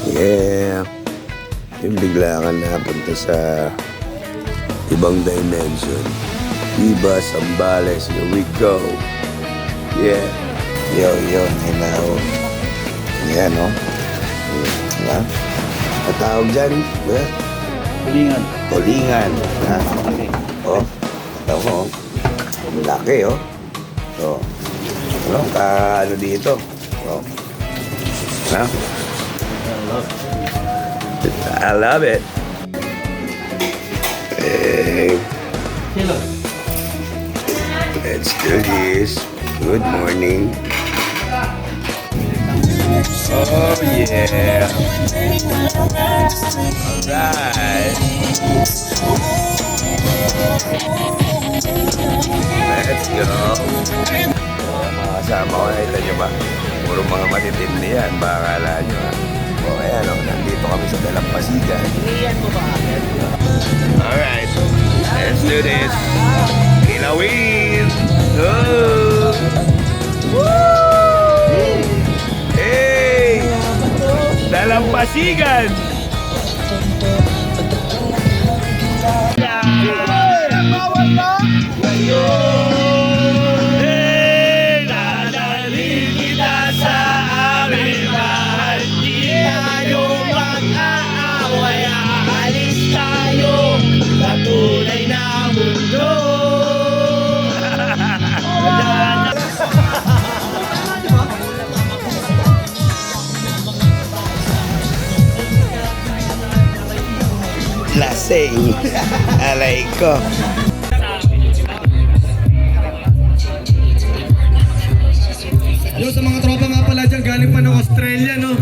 Yeah. Yung bigla ka napunta sa ibang dimension. Iba, Zambales, here we go. Yeah. Yo, now. Yan, no? Diba? Patawag dyan. Diba? Tulingan. Tulingan. Ha? Oh. Ito mo. Malaki, oh. So, ano, ano dito? Oh. Ha? I love it. Hey. Let's do this. Good morning. Oh yeah. Alright. Let's go. Mga kasama ko, nakita nyo ba? Puro mga matitindi yan. Baka akala nyo ha. O ayan o, nandito kami sa Dalampasigan. Alright. Let's do this. Kilawin! Oh! Woo! Hey! Dalampasigan! Lasing. Alay ko. Hello sa mga tropa nga pala dyan, galing pa ng Australia, no?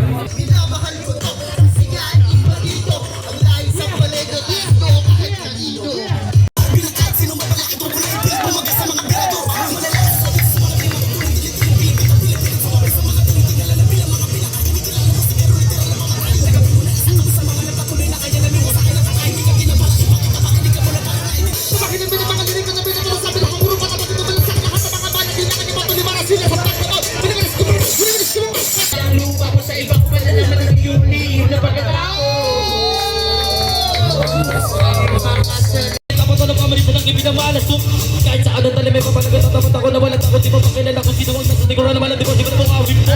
Kahit sa anong tali may papalagot at tapos ako na walang takot. Di mo pakilala kung sino ang nasa di ko na naman. Di ko mong awin po.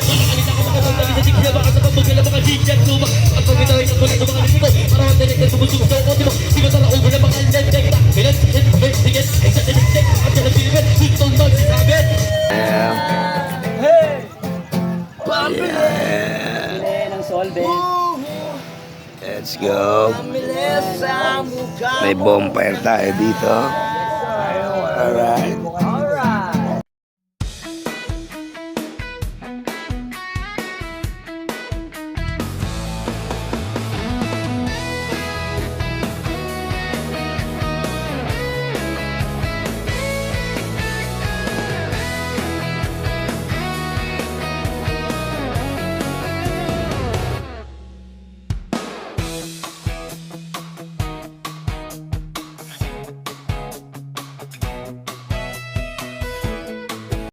Makakalita ko makapagdali sa digla. Baka sa pagpagila mga jidyan luma. At pag ito ay nakulit ng mga nito. Para ang tinig na sumusuko ko. Di mo talaog na mga landek. Kailan sa sige ay sa tinig. At yan ang pilimin. Gusto magsisabit. Hey! Yeah. Ng solve. Let's go. May bonfire tayo dito. Alright.